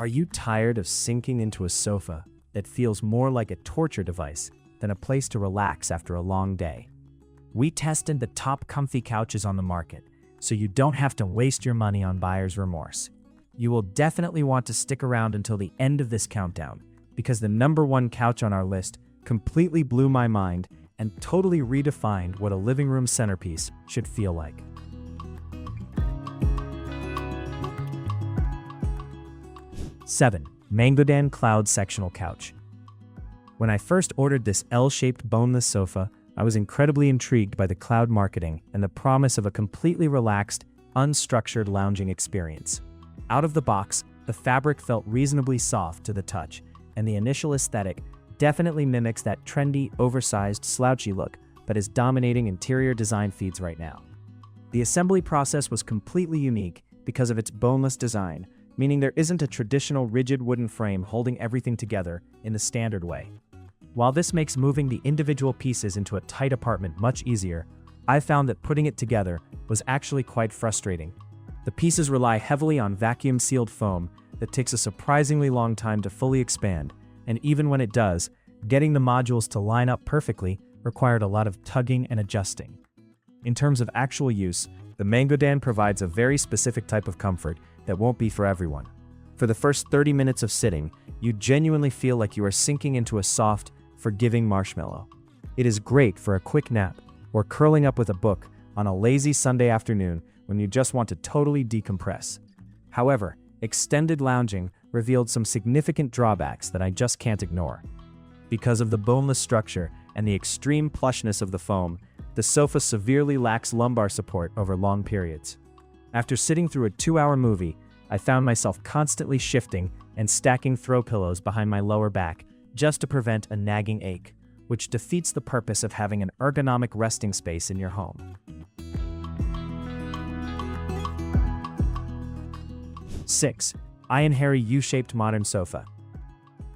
Are you tired of sinking into a sofa that feels more like a torture device than a place to relax after a long day? We tested the top comfy couches on the market, so you don't have to waste your money on buyer's remorse. You will definitely want to stick around until the end of this countdown, because the #1 couch on our list completely blew my mind and totally redefined what a living room centerpiece should feel like. Seven, Mangodan Cloud Sectional Couch. When I first ordered this L-shaped boneless sofa, I was incredibly intrigued by the cloud marketing and the promise of a completely relaxed, unstructured lounging experience. Out of the box, the fabric felt reasonably soft to the touch, and the initial aesthetic definitely mimics that trendy, oversized, slouchy look that is dominating interior design feeds right now. The assembly process was completely unique because of its boneless design, meaning there isn't a traditional rigid wooden frame holding everything together in the standard way. While this makes moving the individual pieces into a tight apartment much easier, I found that putting it together was actually quite frustrating. The pieces rely heavily on vacuum-sealed foam that takes a surprisingly long time to fully expand, and even when it does, getting the modules to line up perfectly required a lot of tugging and adjusting. In terms of actual use, the Mangodan provides a very specific type of comfort that won't be for everyone. For the first 30 minutes of sitting, you genuinely feel like you are sinking into a soft, forgiving marshmallow. It is great for a quick nap or curling up with a book on a lazy Sunday afternoon when you just want to totally decompress. However, extended lounging revealed some significant drawbacks that I just can't ignore. Because of the boneless structure and the extreme plushness of the foam, the sofa severely lacks lumbar support over long periods. After sitting through a 2-hour movie, I found myself constantly shifting and stacking throw pillows behind my lower back just to prevent a nagging ache, which defeats the purpose of having an ergonomic resting space in your home. 6. Ihanherry U-shaped modern sofa.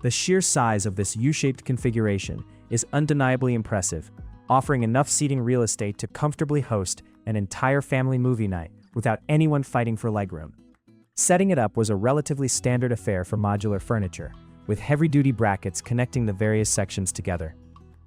The sheer size of this U-shaped configuration is undeniably impressive, offering enough seating real estate to comfortably host an entire family movie night without anyone fighting for legroom. Setting it up was a relatively standard affair for modular furniture, with heavy-duty brackets connecting the various sections together.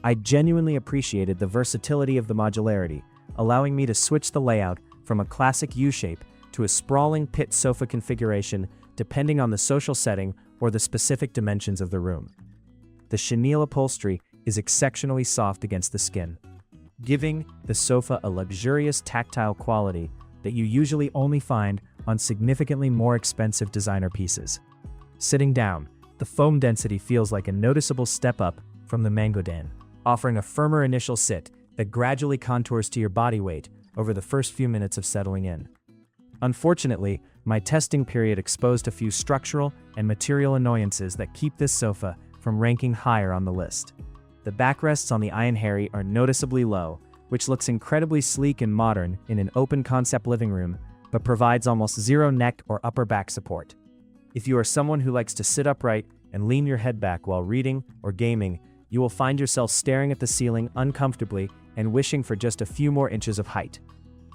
I genuinely appreciated the versatility of the modularity, allowing me to switch the layout from a classic U-shape to a sprawling pit sofa configuration depending on the social setting or the specific dimensions of the room. The chenille upholstery is exceptionally soft against the skin, giving the sofa a luxurious tactile quality that you usually only find on significantly more expensive designer pieces. Sitting down, the foam density feels like a noticeable step up from the Mangodan, offering a firmer initial sit that gradually contours to your body weight over the first few minutes of settling in. Unfortunately, my testing period exposed a few structural and material annoyances that keep this sofa from ranking higher on the list. The backrests on the Ihanherry are noticeably low, which looks incredibly sleek and modern in an open-concept living room, but provides almost zero neck or upper back support. If you are someone who likes to sit upright and lean your head back while reading or gaming, you will find yourself staring at the ceiling uncomfortably and wishing for just a few more inches of height.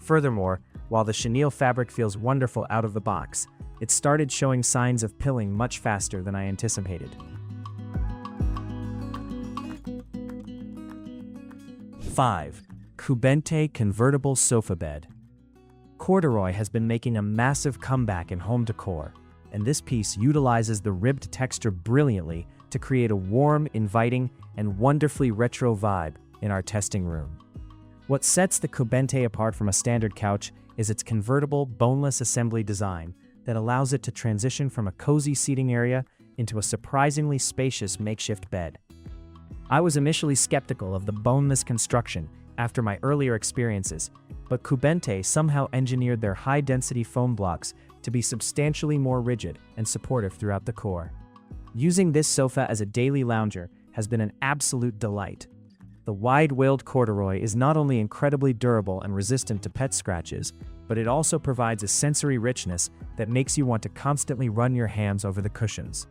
Furthermore, while the chenille fabric feels wonderful out of the box, it started showing signs of pilling much faster than I anticipated. 5. CUBENTE Convertible Sofa Bed. Corduroy has been making a massive comeback in home decor, and this piece utilizes the ribbed texture brilliantly to create a warm, inviting, and wonderfully retro vibe in our testing room. What sets the CUBENTE apart from a standard couch is its convertible, boneless assembly design that allows it to transition from a cozy seating area into a surprisingly spacious makeshift bed. I was initially skeptical of the boneless construction after my earlier experiences, but CUBENTE somehow engineered their high-density foam blocks to be substantially more rigid and supportive throughout the core. Using this sofa as a daily lounger has been an absolute delight. The wide-wailed corduroy is not only incredibly durable and resistant to pet scratches, but it also provides a sensory richness that makes you want to constantly run your hands over the cushions.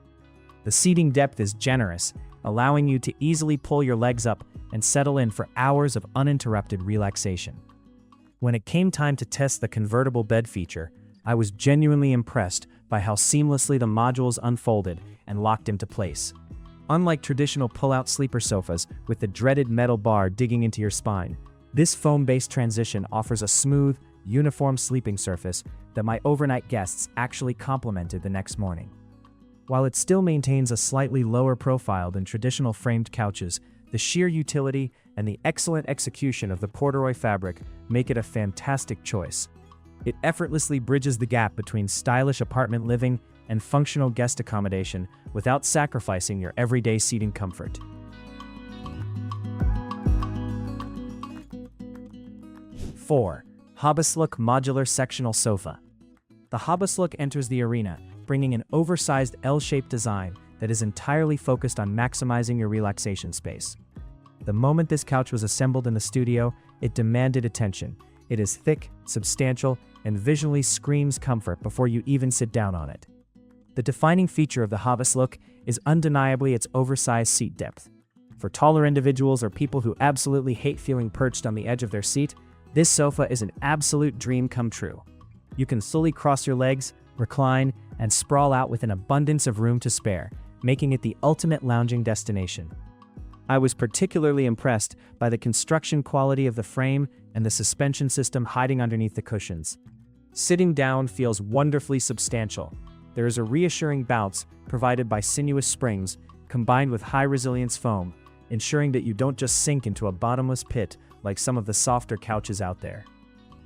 The seating depth is generous, allowing you to easily pull your legs up and settle in for hours of uninterrupted relaxation. When it came time to test the convertible bed feature, I was genuinely impressed by how seamlessly the modules unfolded and locked into place. Unlike traditional pull-out sleeper sofas with the dreaded metal bar digging into your spine, this foam-based transition offers a smooth, uniform sleeping surface that my overnight guests actually complimented the next morning. While it still maintains a slightly lower profile than traditional framed couches, the sheer utility and the excellent execution of the corduroy fabric make it a fantastic choice. It effortlessly bridges the gap between stylish apartment living and functional guest accommodation without sacrificing your everyday seating comfort. 4. Hobestluk Modular Sectional Sofa. The Hobestluk enters the arena, bringing an oversized L-shaped design that is entirely focused on maximizing your relaxation space. The moment this couch was assembled in the studio, it demanded attention. It is thick, substantial, and visually screams comfort before you even sit down on it. The defining feature of the Hobestluk is undeniably its oversized seat depth. For taller individuals or people who absolutely hate feeling perched on the edge of their seat, this sofa is an absolute dream come true. You can fully cross your legs, recline, and sprawl out with an abundance of room to spare, making it the ultimate lounging destination. I was particularly impressed by the construction quality of the frame and the suspension system hiding underneath the cushions. Sitting down feels wonderfully substantial. There is a reassuring bounce provided by sinuous springs combined with high-resilience foam, ensuring that you don't just sink into a bottomless pit like some of the softer couches out there.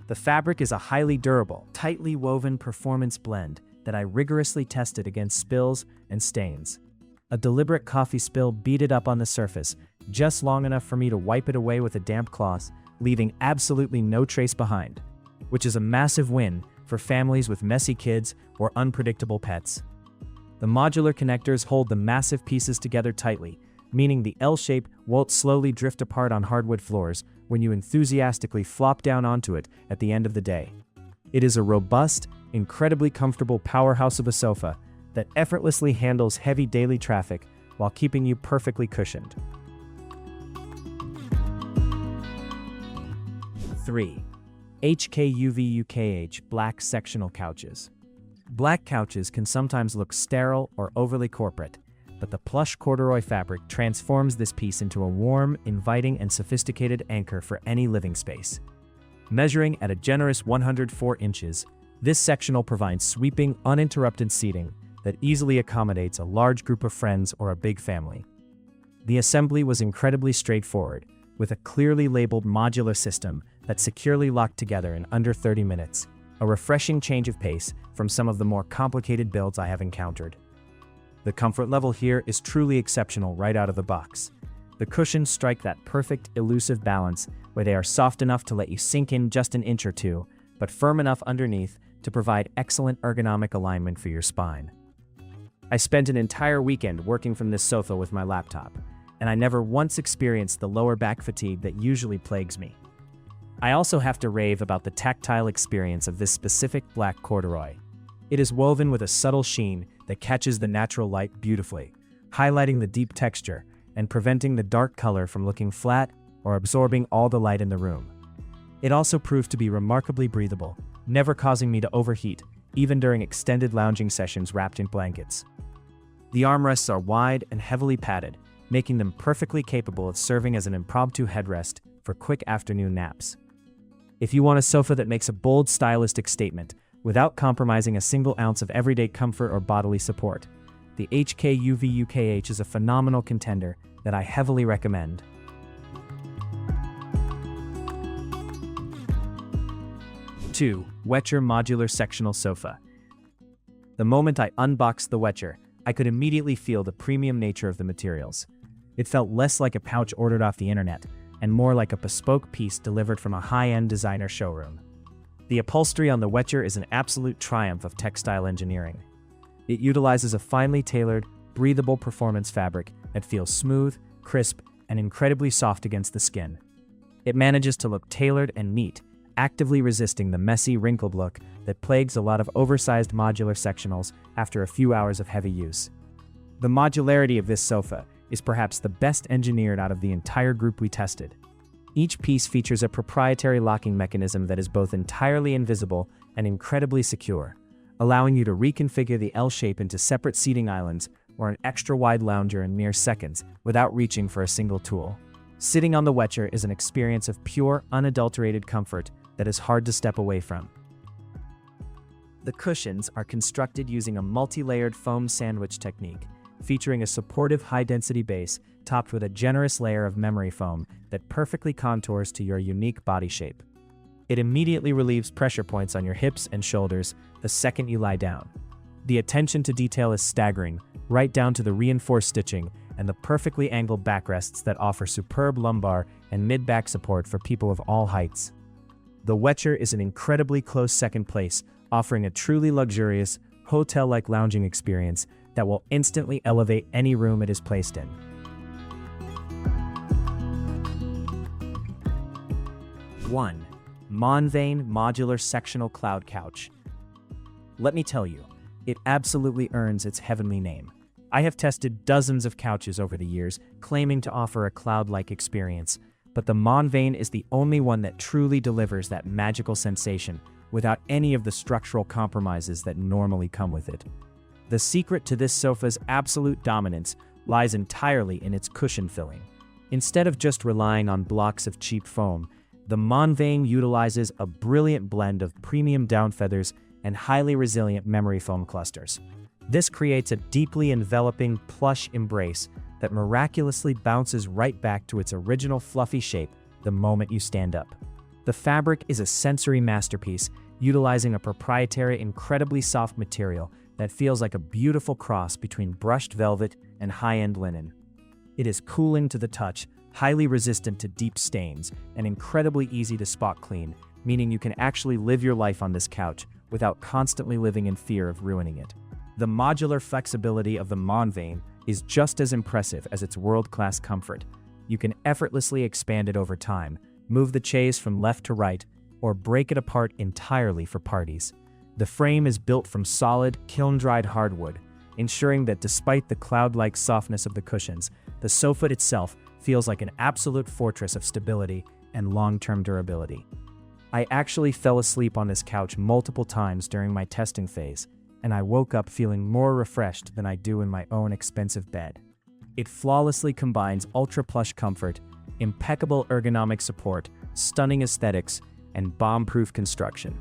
The fabric is a highly durable, tightly woven performance blend that I rigorously tested against spills and stains. A deliberate coffee spill beaded up on the surface, just long enough for me to wipe it away with a damp cloth, leaving absolutely no trace behind, which is a massive win for families with messy kids or unpredictable pets. The modular connectors hold the massive pieces together tightly, meaning the L shape won't slowly drift apart on hardwood floors when you enthusiastically flop down onto it at the end of the day. It is a robust, incredibly comfortable powerhouse of a sofa that effortlessly handles heavy daily traffic while keeping you perfectly cushioned. 3. HKUVUKH Black Sectional Couches. Black couches can sometimes look sterile or overly corporate, but the plush corduroy fabric transforms this piece into a warm, inviting, and sophisticated anchor for any living space. Measuring at a generous 104 inches, this sectional provides sweeping, uninterrupted seating that easily accommodates a large group of friends or a big family. The assembly was incredibly straightforward, with a clearly labeled modular system that securely locked together in under 30 minutes, a refreshing change of pace from some of the more complicated builds I have encountered. The comfort level here is truly exceptional right out of the box. The cushions strike that perfect, elusive balance where they are soft enough to let you sink in just an inch or two, but firm enough underneath to provide excellent ergonomic alignment for your spine. I spent an entire weekend working from this sofa with my laptop, and I never once experienced the lower back fatigue that usually plagues me. I also have to rave about the tactile experience of this specific black corduroy. It is woven with a subtle sheen that catches the natural light beautifully, highlighting the deep texture and preventing the dark color from looking flat or absorbing all the light in the room. It also proved to be remarkably breathable, never causing me to overheat, even during extended lounging sessions wrapped in blankets. The armrests are wide and heavily padded, making them perfectly capable of serving as an impromptu headrest for quick afternoon naps. If you want a sofa that makes a bold stylistic statement without compromising a single ounce of everyday comfort or bodily support, the HKUVUKH is a phenomenal contender that I heavily recommend. 2. Weture Modular Sectional Sofa. The moment I unboxed the Weture, I could immediately feel the premium nature of the materials. It felt less like a pouch ordered off the internet, and more like a bespoke piece delivered from a high-end designer showroom. The upholstery on the Weture is an absolute triumph of textile engineering. It utilizes a finely tailored, breathable performance fabric that feels smooth, crisp, and incredibly soft against the skin. It manages to look tailored and neat, actively resisting the messy, wrinkled look that plagues a lot of oversized modular sectionals after a few hours of heavy use. The modularity of this sofa is perhaps the best engineered out of the entire group we tested. Each piece features a proprietary locking mechanism that is both entirely invisible and incredibly secure, allowing you to reconfigure the L shape into separate seating islands or an extra-wide lounger in mere seconds without reaching for a single tool. Sitting on the Weture is an experience of pure, unadulterated comfort that is hard to step away from. The cushions are constructed using a multi-layered foam sandwich technique, featuring a supportive high-density base topped with a generous layer of memory foam that perfectly contours to your unique body shape. It immediately relieves pressure points on your hips and shoulders the second you lie down. The attention to detail is staggering, right down to the reinforced stitching and the perfectly angled backrests that offer superb lumbar and mid-back support for people of all heights. The Weture is an incredibly close second place, offering a truly luxurious, hotel-like lounging experience that will instantly elevate any room it is placed in. One, MONVANE Modular Sectional Cloud Couch. Let me tell you, it absolutely earns its heavenly name. I have tested dozens of couches over the years, claiming to offer a cloud-like experience, but the MONVANE is the only one that truly delivers that magical sensation without any of the structural compromises that normally come with it. The secret to this sofa's absolute dominance lies entirely in its cushion filling. Instead of just relying on blocks of cheap foam, the MONVANE utilizes a brilliant blend of premium down feathers and highly resilient memory foam clusters. This creates a deeply enveloping plush embrace that miraculously bounces right back to its original fluffy shape the moment you stand up. The fabric is a sensory masterpiece, utilizing a proprietary, incredibly soft material that feels like a beautiful cross between brushed velvet and high-end linen. It is cooling to the touch, highly resistant to deep stains, and incredibly easy to spot clean, meaning you can actually live your life on this couch without constantly living in fear of ruining it. The modular flexibility of the MONVANE is just as impressive as its world-class comfort. You can effortlessly expand it over time, move the chaise from left to right, or break it apart entirely for parties. The frame is built from solid, kiln-dried hardwood, ensuring that despite the cloud-like softness of the cushions, the sofa itself feels like an absolute fortress of stability and long-term durability. I actually fell asleep on this couch multiple times during my testing phase, and I woke up feeling more refreshed than I do in my own expensive bed. It flawlessly combines ultra-plush comfort, impeccable ergonomic support, stunning aesthetics, and bomb-proof construction.